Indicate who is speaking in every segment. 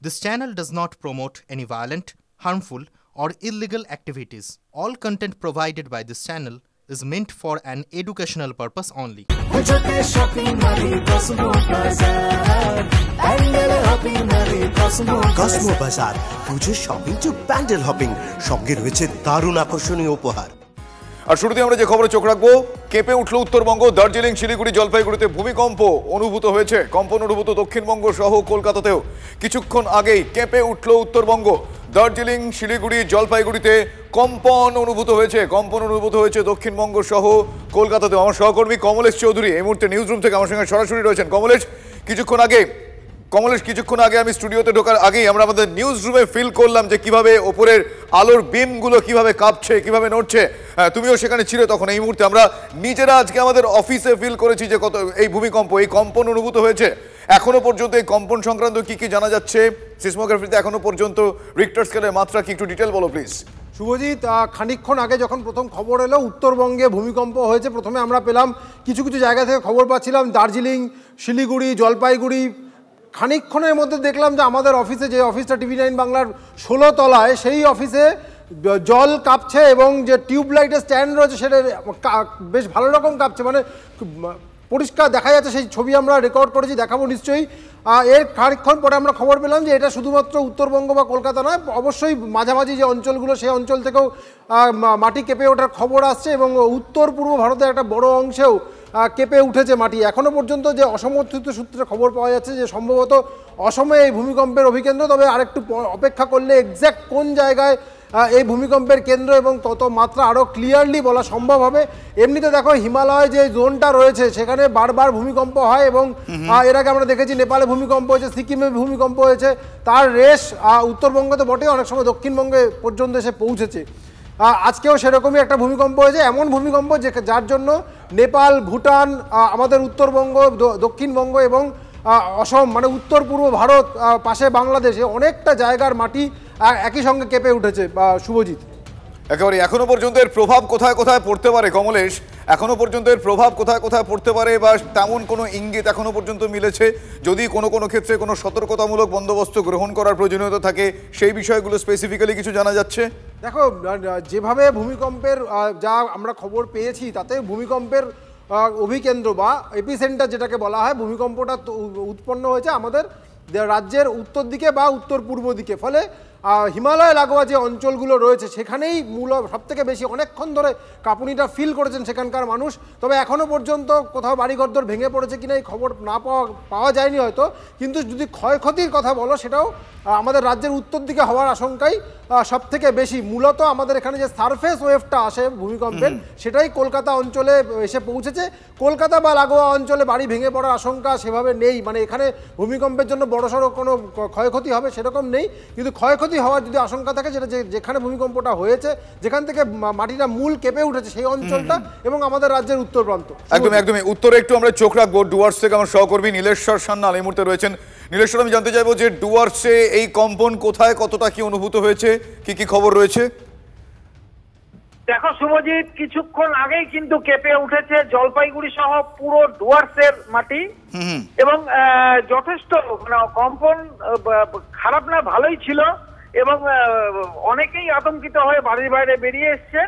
Speaker 1: This channel does not promote any violent, harmful, or illegal activities. All content provided by this channel is meant for an educational purpose only.
Speaker 2: Cosmo বাজার পুজোর shopping two pandal hopping সঙ্গে রয়েছে দারুণ আকর্ষণীয় উপহার।
Speaker 3: আর শুরুতে আমরা যে খবরে চোখ রাখবো, কেঁপে উঠল উত্তরবঙ্গ। দার্জিলিং, শিলিগুড়ি, জলপাইগুড়িতে ভূমিকম্প অনুভূত হয়েছে। কম্পন অনুভূত দক্ষিণবঙ্গ সহ কলকাতাতেও। কিছুক্ষণ আগেই কেঁপে উঠল উত্তরবঙ্গ। দার্জিলিং, শিলিগুড়ি, জলপাইগুড়িতে কম্পন অনুভূত হয়েছে। কম্পন অনুভূত হয়েছে দক্ষিণবঙ্গ সহ কলকাতাতেও। আমার সহকর্মী কমলেশ চৌধুরী এই মুহূর্তে নিউজ রুম থেকে আমার সঙ্গে সরাসরি রয়েছেন। কমলেশ, কিছুক্ষণ আগে আমি স্টুডিওতে ঢোকার আগেই আমরা আমাদের নিউজ রুমে ফিল করলাম যে কিভাবে ওপরের আলোর বিমগুলো কিভাবে কাঁপছে, কিভাবে নড়ছে। তুমিও সেখানে ছিলে তখন। এই মুহূর্তে আমরা নিজেরা আজকে আমাদের অফিসে ফিল করেছি যে কত এই ভূমিকম্প, এই কম্পন অনুভূত হয়েছে। এখনো পর্যন্ত এই কম্পন সংক্রান্ত কি কি জানা যাচ্ছে? সিসমোগ্রাফিতে এখনো পর্যন্ত রিক্টার স্কেলের মাত্রা কি, একটু ডিটেল বলো প্লিজ।
Speaker 4: শুভজিৎ, খানিকক্ষণ আগে যখন প্রথম খবর এলো উত্তরবঙ্গে ভূমিকম্প হয়েছে, প্রথমে আমরা পেলাম কিছু কিছু জায়গা থেকে খবর পাচ্ছিলাম দার্জিলিং, শিলিগুড়ি, জলপাইগুড়ি। খানিকক্ষণের মধ্যে দেখলাম যে আমাদের অফিসে, যে অফিসটা TV9 বাংলার 16 তলায়, সেই অফিসে জল কাঁপছে এবং যে টিউবলাইটের স্ট্যান্ড রয়েছে সেটা বেশ ভালো রকম কাঁপছে, মানে পরিষ্কার দেখা যাচ্ছে। সেই ছবি আমরা রেকর্ড করেছি, দেখাবো নিশ্চয়ই। এর খানিকক্ষণ পরে আমরা খবর পেলাম যে এটা শুধুমাত্র উত্তরবঙ্গ বা কলকাতা নয়, অবশ্যই মাঝামাঝি যে অঞ্চলগুলো সেই অঞ্চল থেকেও মাটি কেঁপে ওঠার খবর আসছে এবং উত্তর পূর্ব ভারতের একটা বড় অংশেও কেঁপে উঠেছে মাটি। এখনও পর্যন্ত যে অসমর্থিত সূত্রে খবর পাওয়া যাচ্ছে যে সম্ভবত অসমে এই ভূমিকম্পের অভিকেন্দ্র, তবে আরেকটু অপেক্ষা করলে এক্স্যাক্ট কোন জায়গায় এই ভূমিকম্পের কেন্দ্র এবং কত মাত্রা আরও ক্লিয়ারলি বলা সম্ভব হবে। এমনিতে দেখো, হিমালয় যে জোনটা রয়েছে সেখানে বারবার ভূমিকম্প হয় এবং এর আগে আমরা দেখেছি নেপালে ভূমিকম্প হয়েছে, সিকিমে ভূমিকম্প হয়েছে। তার রেশ উত্তরবঙ্গে তো বটে, অনেক সময় দক্ষিণবঙ্গে পর্যন্ত এসে পৌঁছেছে। আজকেও সেরকমই একটা ভূমিকম্প হয়েছে, এমন ভূমিকম্প যার জন্য নেপাল, ভুটান, আমাদের উত্তরবঙ্গ, দক্ষিণবঙ্গ এবং অসম, মানে উত্তর পূর্ব ভারত, পাশে বাংলাদেশে অনেকটা জায়গার মাটি একই সঙ্গে কেঁপে উঠেছে। শুভজিৎ,
Speaker 3: একেবারে এখনো পর্যন্ত এর প্রভাব কোথায় কোথায় পড়তে পারে? কমলেশ, এখনো পর্যন্ত এর প্রভাব কোথায় কোথায় পড়তে পারে বা তেমন কোনো ইঙ্গিত এখনো পর্যন্ত মিলেছে? যদি কোনো কোনো ক্ষেত্রে কোনো সতর্কতামূলক বন্দোবস্ত গ্রহণ করার প্রয়োজনীয়তা থাকে, সেই বিষয়গুলো স্পেসিফিক্যালি কিছু জানা যাচ্ছে?
Speaker 4: দেখো, যেভাবে ভূমিকম্পের যা আমরা খবর পেয়েছি তাতে ভূমিকম্পের অভিকেন্দ্র বা এপিসেন্টার যেটাকে বলা হয়, ভূমিকম্পটা উৎপন্ন হয়েছে আমাদের রাজ্যের উত্তর দিকে বা উত্তর পূর্ব দিকে। ফলে হিমালয় লাগোয়া যে অঞ্চলগুলো রয়েছে সেখানেই মূল সবথেকে বেশি অনেকক্ষণ ধরে কাঁপুনিটা ফিল করেছেন সেখানকার মানুষ। তবে এখনও পর্যন্ত কোথাও বাড়িঘরদর ভেঙে পড়েছে কিনা এই খবর না পাওয়া যায়নি হয়তো, কিন্তু যদি ক্ষয়ক্ষতির কথা বলো সেটাও আমাদের রাজ্যের উত্তর দিকে হওয়ার আশঙ্কাই সবথেকে বেশি। মূলত আমাদের এখানে যে সারফেস ওয়েভটা আসে ভূমিকম্পের, সেটাই কলকাতা অঞ্চলে এসে পৌঁছেছে। কলকাতা বা লাগোয়া অঞ্চলে বাড়ি ভেঙে পড়ার আশঙ্কা সেভাবে নেই, মানে এখানে ভূমিকম্পের জন্য বড়সড় কোনো ক্ষয়ক্ষতি হবে সেরকম নেই। কিন্তু ক্ষয়ক্ষতি হওয়ার যদি আশঙ্কা থাকে, যেটা যেখানে ভূমিকম্পটা হয়েছে, যেখান থেকে মাটিটা মূল কেঁপে উঠেছে সেই অঞ্চলটা এবং আমাদের রাজ্যের উত্তর প্রান্ত।
Speaker 3: একদমই উত্তরে একটু আমরা চোখ রাখবো। ডুয়ার্স থেকে আমার সহকর্মী নীলেশ্বর সান্যাল এই মুহূর্তে রয়েছেন। নীলেশ্বর, আমি জানতে চাইবো যে ডুয়ার্সে এই কম্পন কোথায় কতটা কি অনুভূত হয়েছে, কি কি খবর রয়েছে?
Speaker 5: দেখো শুভজিৎ, কিছুক্ষণ আগেই কিন্তু কেঁপে উঠেছে জলপাইগুড়ি সহ পুরো ডুয়ার্সের মাটি এবং যথেষ্ট কম্পন খারাপ না, ভালোই ছিল এবং অনেকেই আতঙ্কিত হয়ে বাড়ির বাইরে বেরিয়ে এসছেন।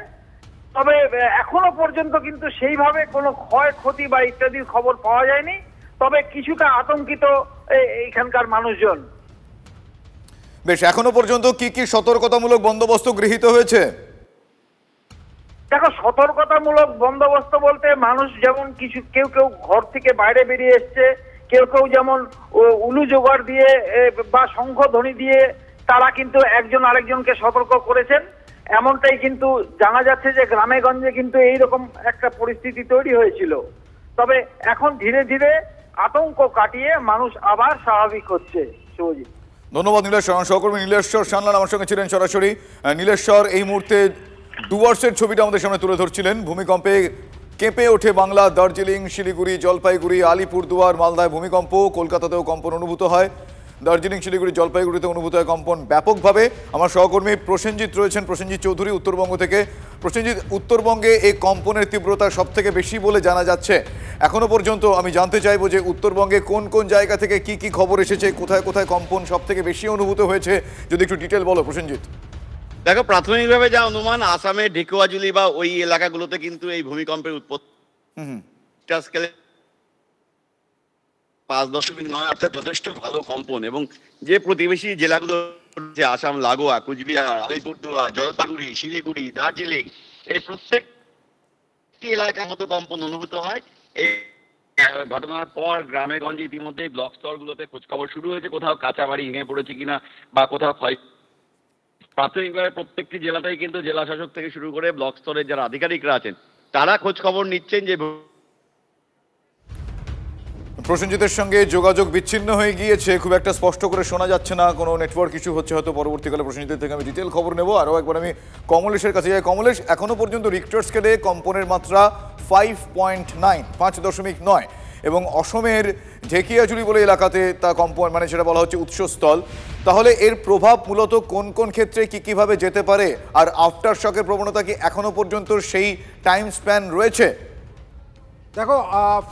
Speaker 5: তবে এখনো পর্যন্ত কিন্তু সেইভাবে কোনো ক্ষয়ক্ষতি বা ইত্যাদির খবর পাওয়া যায়নি, তবে কিছুটা আতঙ্কিত এইখানকার মানুষজন।
Speaker 3: বেশ, এখনো পর্যন্ত কি কি সতর্কতামূলক বন্দোবস্ত গৃহীত হয়েছে?
Speaker 5: দেখো, সতর্কতামূলক বন্দোবস্ত বলতে মানুষ যেমন কেউ ঘর থেকে বাইরে বেরিয়ে এসছে, কেউ যেমন উলু জোগাড় দিয়ে বা শঙ্খধ্বনি দিয়ে তারা কিন্তু একজন আরেকজনকে সতর্ক করেছেন। এমনটাই কিন্তু জানা যাচ্ছে যে গ্রামে গঞ্জে কিন্তু এইরকম একটা পরিস্থিতি তৈরি হয়েছিল। তবে এখন ধীরে ধীরে আতঙ্ক কাটিয়ে মানুষ আবার স্বাভাবিক হচ্ছে। শুভজিৎ,
Speaker 3: ধন্যবাদ নীলেশ্বর। আমার সহকর্মী নীলেশ্বর সান্যাল আমার সঙ্গে ছিলেন সরাসরি। নীলেশ্বর এই মুহূর্তে ডুয়ার্সের ছবিটা আমাদের সামনে তুলে ধরছিলেন। ভূমিকম্পে কেঁপে ওঠে বাংলা। দার্জিলিং, শিলিগুড়ি, জলপাইগুড়ি, আলিপুরদুয়ার, মালদায় ভূমিকম্প। কলকাতাতেও কম্পন অনুভূত হয়। দার্জিলিং শিলিগুড়ি জলপাইগুড়িতে অনুভূত হয় কম্পন ব্যাপকভাবে। আমার সহকর্মী প্রসেনজিৎ রয়েছেন, প্রসেনজিৎ চৌধুরী উত্তরবঙ্গ থেকে। প্রসেনজিৎ, উত্তরবঙ্গে এই কম্পনের তীব্রতা সব থেকে বেশি বলে জানা যাচ্ছে। এখনো পর্যন্ত আমি জানতে চাইবো যে উত্তরবঙ্গে কোন কোন জায়গা থেকে কি কি খবর এসেছে, কোথায় কোথায় কম্পন সব থেকে বেশি অনুভূত হয়েছে, যদি একটু ডিটেল বলো প্রসেনজিৎ।
Speaker 6: দেখো, প্রাথমিকভাবে যা অনুমান, আসামের ঢেকুয়াজুলি বা ওই এলাকাগুলোতে কিন্তু এই ভূমিকম্পের উৎপত্তি 5.9 অর্থাৎ যথেষ্ট ভালো কম্পন। এবং যে প্রতিবেশী জেলাগুলো আসাম লাগোয়া, কুচবিহার, আলিপুরদুয়ার, জলপাইগুড়ি, শিলিগুড়ি, দার্জিলিং, এই প্রত্যেকটি এলাকার মতো কম্পন অনুভূত হয়। এই ঘটনার পর গ্রামে গঞ্জে ইতিমধ্যে ব্লক স্তরগুলোতে খোঁজখবর শুরু হয়েছে, কোথাও কাঁচা বাড়ি ভেঙে পড়েছে কিনা বা কোথাও ক্ষয়। প্রাথমিকভাবে প্রত্যেকটি জেলাতেই কিন্তু জেলা শাসক থেকে শুরু করে ব্লক স্তরের যারা আধিকারিকরা আছেন তারা খোঁজ খবর নিচ্ছেন যে।
Speaker 3: প্রসেনজিতের সঙ্গে যোগাযোগ বিচ্ছিন্ন হয়ে গিয়েছে, খুব একটা স্পষ্ট করে শোনা যাচ্ছে না, কোনো নেটওয়ার্ক ইস্যু হচ্ছে, হয়তো পরবর্তীকালে প্রসেনজিতের থেকে আমি ডিটেল খবর নেব। আরও একবার আমি কমলেশের কাছে যাই। কমলেশ, এখনো পর্যন্ত রিক্টার স্কেলে কম্পনের মাত্রা 5.9, 5.9, এবং অসমের ঢেকিয়াজুলি বলে এলাকাতে তা কম্পন, মানে সেটা বলা হচ্ছে উৎসস্থল। তাহলে এর প্রভাব মূলত কোন কোন ক্ষেত্রে কিভাবে যেতে পারে, আর আফটার শকের প্রবণতা কি এখনো পর্যন্ত সেই টাইম স্প্যান রয়েছে?
Speaker 4: দেখো,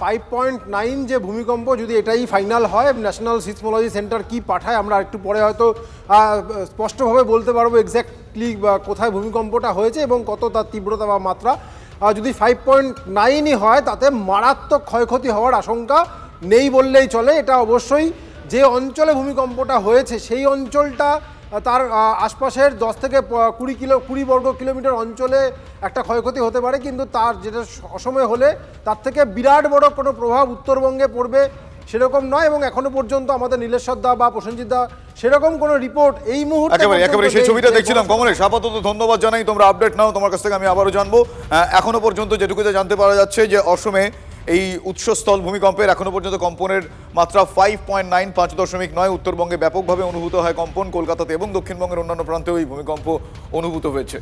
Speaker 4: 5.9 যে ভূমিকম্প, যদি এটাই ফাইনাল হয়, ন্যাশনাল সিসমোলজি সেন্টার কি পাঠায় আমরা একটু পরে হয়তো স্পষ্টভাবে বলতে পারবো এক্স্যাক্টলি কোথায় ভূমিকম্পটা হয়েছে এবং কত তার তীব্রতা বা মাত্রা। যদি 5.9ই হয় তাতে মারাত্মক ক্ষয়ক্ষতি হওয়ার আশঙ্কা নেই বললেই চলে। এটা অবশ্যই যে অঞ্চলে ভূমিকম্পটা হয়েছে সেই অঞ্চলটা, তার আশপাশের 10 থেকে 20 বর্গ কিলোমিটার অঞ্চলে একটা ক্ষয়ক্ষতি হতে পারে, কিন্তু তার যেটা অসময়ে হলে তার থেকে বিরাট বড় কোনো প্রভাব উত্তরবঙ্গে পড়বে সেরকম নয়। এবং এখনো পর্যন্ত আমাদের নীলেশ্বর দা বা প্রসেনজিৎ দা সেরকম কোনো রিপোর্ট এই মুহূর্তে
Speaker 3: একেবারে সেই ছবিটা দেখছিলাম। কমলেশ, আপাতত ধন্যবাদ জানাই, তোমরা আপডেট নাও, তোমার কাছ থেকে আমি আবারও জানবো। এখনো পর্যন্ত যেটুকু জানতে পারা যাচ্ছে যে অসমে এই উৎসস্থল ভূমিকম্পের এখনো পর্যন্ত কম্পনের মাত্রা 5.9, 5.9। উত্তরবঙ্গে ব্যাপকভাবে অনুভূত হয় কম্পন, কলকাতাতে এবং দক্ষিণবঙ্গের অন্যান্য প্রান্তেও এই ভূমিকম্প অনুভূত হয়েছে।